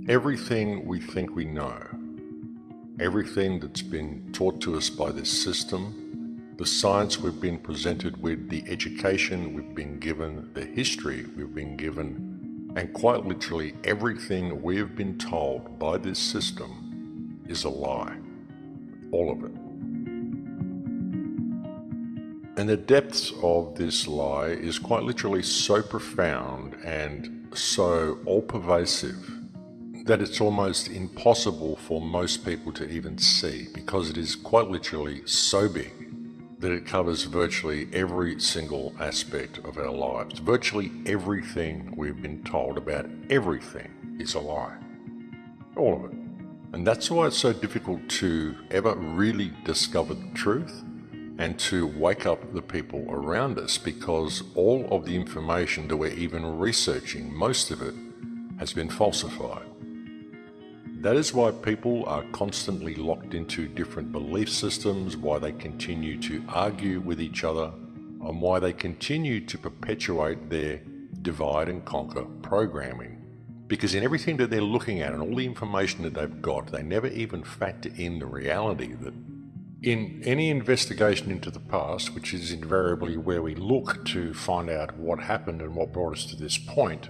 Everything we think we know, everything that's been taught to us by this system, the science we've been presented with, the education we've been given, the history we've been given, and quite literally everything we have been told by this system is a lie. All of it. And the depths of this lie is quite literally so profound and so all-pervasive that it's almost impossible for most people to even see, because it is quite literally so big that it covers virtually every single aspect of our lives. Virtually everything we've been told about everything is a lie. All of it. And that's why it's so difficult to ever really discover the truth and to wake up the people around us, because all of the information that we're even researching, most of it, has been falsified. That is why people are constantly locked into different belief systems, why they continue to argue with each other, and why they continue to perpetuate their divide and conquer programming. Because in everything that they're looking at and all the information that they've got, they never even factor in the reality that in any investigation into the past, which is invariably where we look to find out what happened and what brought us to this point,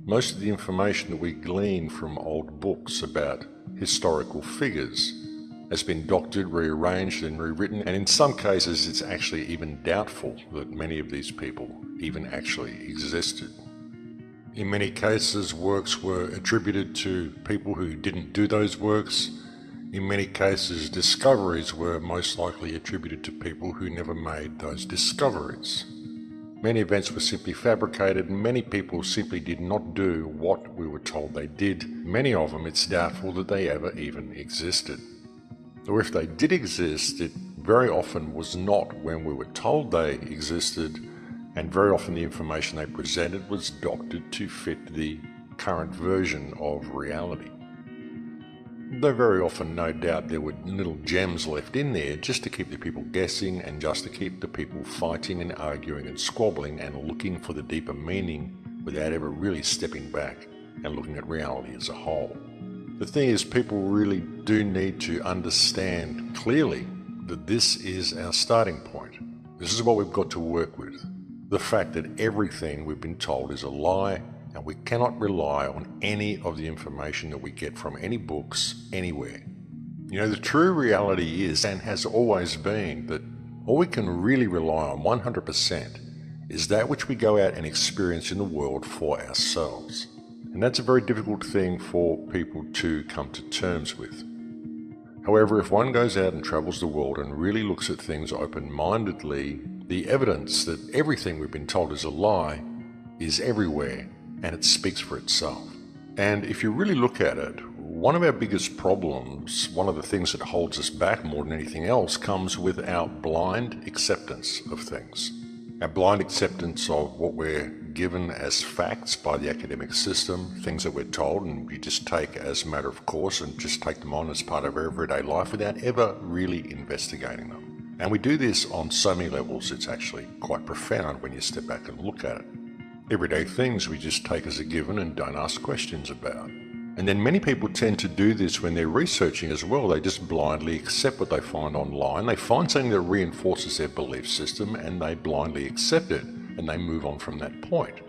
most of the information that we glean from old books about historical figures has been doctored, rearranged and rewritten, and in some cases it's actually even doubtful that many of these people even actually existed. In many cases, works were attributed to people who didn't do those works. In many cases, discoveries were most likely attributed to people who never made those discoveries. Many events were simply fabricated, and many people simply did not do what we were told they did. Many of them, it's doubtful that they ever even existed. Or if they did exist, it very often was not when we were told they existed, and very often the information they presented was doctored to fit the current version of reality. Though very often, no doubt, there were little gems left in there just to keep the people guessing and just to keep the people fighting and arguing and squabbling and looking for the deeper meaning without ever really stepping back and looking at reality as a whole. The thing is, people really do need to understand clearly that this is our starting point. This is what we've got to work with. The fact that everything we've been told is a lie, and we cannot rely on any of the information that we get from any books anywhere. You know, the true reality is, and has always been, that all we can really rely on 100% is that which we go out and experience in the world for ourselves. And that's a very difficult thing for people to come to terms with. However, if one goes out and travels the world and really looks at things open-mindedly, the evidence that everything we've been told is a lie is everywhere, and it speaks for itself. And if you really look at it, one of our biggest problems, one of the things that holds us back more than anything else, comes with our blind acceptance of things. Our blind acceptance of what we're given as facts by the academic system, things that we're told and we just take as a matter of course and just take them on as part of our everyday life without ever really investigating them. And we do this on so many levels, it's actually quite profound when you step back and look at it. Everyday things we just take as a given and don't ask questions about. And then many people tend to do this when they're researching as well. They just blindly accept what they find online. They find something that reinforces their belief system and they blindly accept it and they move on from that point.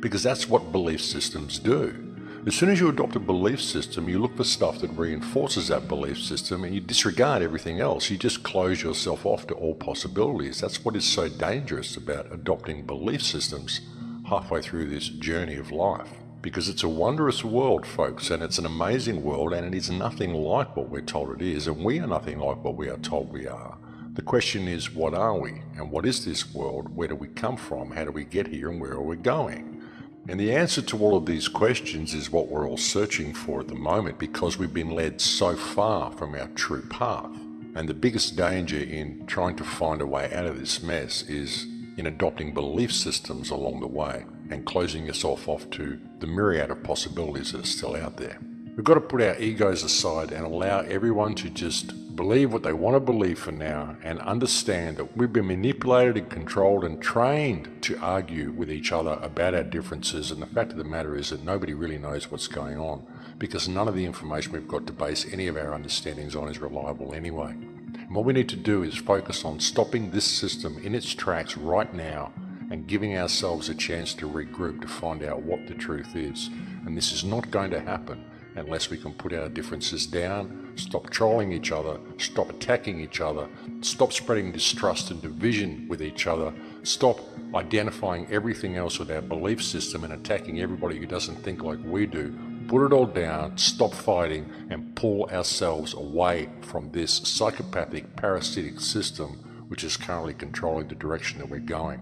Because that's what belief systems do. As soon as you adopt a belief system, you look for stuff that reinforces that belief system and you disregard everything else. You just close yourself off to all possibilities. That's what is so dangerous about adopting belief systems halfway through this journey of life. Because it's a wondrous world, folks, and it's an amazing world, and it is nothing like what we're told it is, and we are nothing like what we are told we are. The question is, what are we? And what is this world? Where do we come from? How do we get here? And where are we going? And the answer to all of these questions is what we're all searching for at the moment, because we've been led so far from our true path. And the biggest danger in trying to find a way out of this mess is in adopting belief systems along the way and closing yourself off to the myriad of possibilities that are still out there. We've got to put our egos aside and allow everyone to just believe what they want to believe for now and understand that we've been manipulated and controlled and trained to argue with each other about our differences, and the fact of the matter is that nobody really knows what's going on because none of the information we've got to base any of our understandings on is reliable anyway. And what we need to do is focus on stopping this system in its tracks right now and giving ourselves a chance to regroup to find out what the truth is. And this is not going to happen unless we can put our differences down, stop trolling each other, stop attacking each other, stop spreading distrust and division with each other, stop identifying everything else with our belief system and attacking everybody who doesn't think like we do. Put it all down, stop fighting, and pull ourselves away from this psychopathic, parasitic system which is currently controlling the direction that we're going.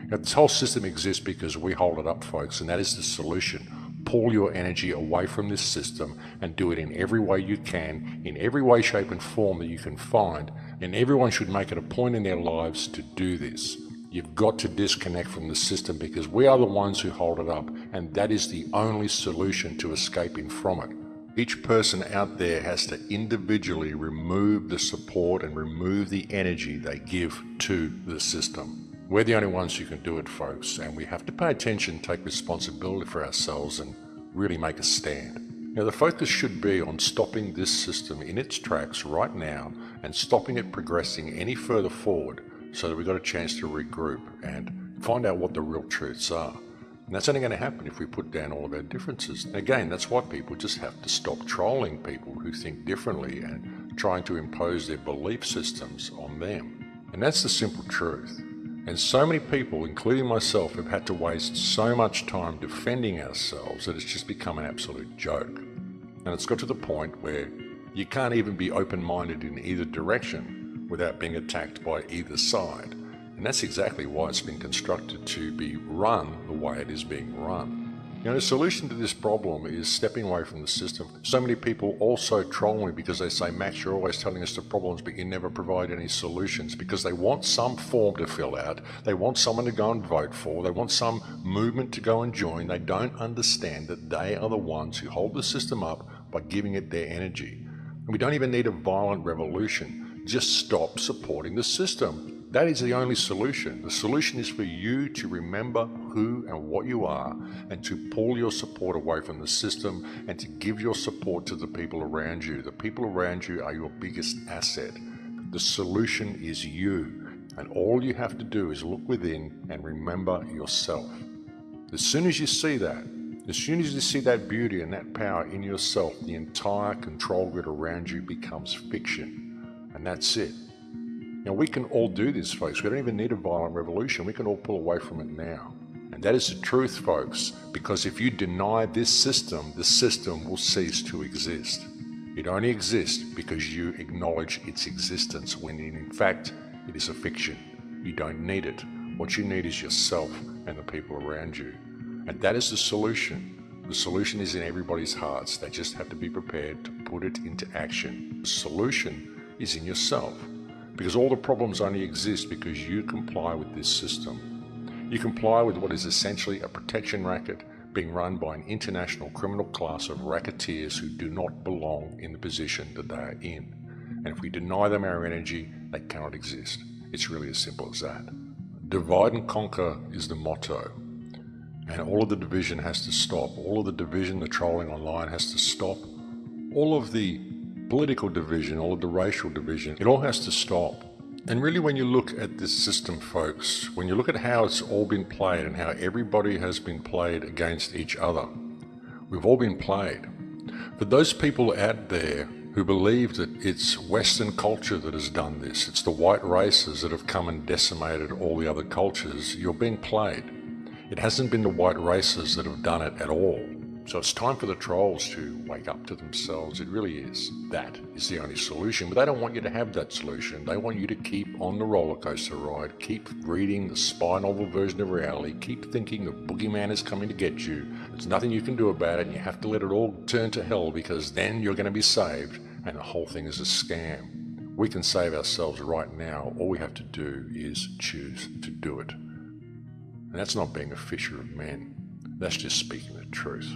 Now, this whole system exists because we hold it up, folks, and that is the solution. Pull your energy away from this system and do it in every way you can, in every way, shape and form that you can find, and everyone should make it a point in their lives to do this. You've got to disconnect from the system because we are the ones who hold it up, and that is the only solution to escaping from it. Each person out there has to individually remove the support and remove the energy they give to the system. We're the only ones who can do it, folks, and we have to pay attention, take responsibility for ourselves, and really make a stand. Now, the focus should be on stopping this system in its tracks right now and stopping it progressing any further forward so that we've got a chance to regroup and find out what the real truths are. And that's only going to happen if we put down all of our differences. And again, that's why people just have to stop trolling people who think differently and trying to impose their belief systems on them. And that's the simple truth. And so many people, including myself, have had to waste so much time defending ourselves that it's just become an absolute joke. And it's got to the point where you can't even be open-minded in either direction without being attacked by either side. And that's exactly why it's been constructed to be run the way it is being run. You know, the solution to this problem is stepping away from the system. So many people also troll me because they say, Max, you're always telling us the problems, but you never provide any solutions, because they want some form to fill out. They want someone to go and vote for. They want some movement to go and join. They don't understand that they are the ones who hold the system up by giving it their energy. And we don't even need a violent revolution. Just stop supporting the system. That is the only solution. The solution is for you to remember who and what you are and to pull your support away from the system and to give your support to the people around you. The people around you are your biggest asset. The solution is you, and all you have to do is look within and remember yourself. As soon as you see that, as soon as you see that beauty and that power in yourself, the entire control grid around you becomes fiction. And that's it. Now, we can all do this, folks. We don't even need a violent revolution. We can all pull away from it now. And that is the truth, folks, because if you deny this system, the system will cease to exist. It only exists because you acknowledge its existence, when in fact it is a fiction. You don't need it. What you need is yourself and the people around you. And that is the solution. The solution is in everybody's hearts. They just have to be prepared to put it into action. The solution is in yourself. Because all the problems only exist because you comply with this system. You comply with what is essentially a protection racket being run by an international criminal class of racketeers who do not belong in the position that they are in. And if we deny them our energy, they cannot exist. It's really as simple as that. Divide and conquer is the motto. And all of the division has to stop. All of the division, the trolling online has to stop. All of the political division, all of the racial division, it all has to stop. And really, when you look at this system, folks, when you look at how it's all been played and how everybody has been played against each other, we've all been played. For those people out there who believe that it's Western culture that has done this, it's the white races that have come and decimated all the other cultures, you're being played. It hasn't been the white races that have done it at all. So it's time for the trolls to wake up to themselves. It really is. That is the only solution. But they don't want you to have that solution. They want you to keep on the roller coaster ride, keep reading the spy novel version of reality, keep thinking the boogeyman is coming to get you. There's nothing you can do about it, and you have to let it all turn to hell, because then you're going to be saved, and the whole thing is a scam. We can save ourselves right now. All we have to do is choose to do it. And that's not being a fisher of men. That's just speaking the truth.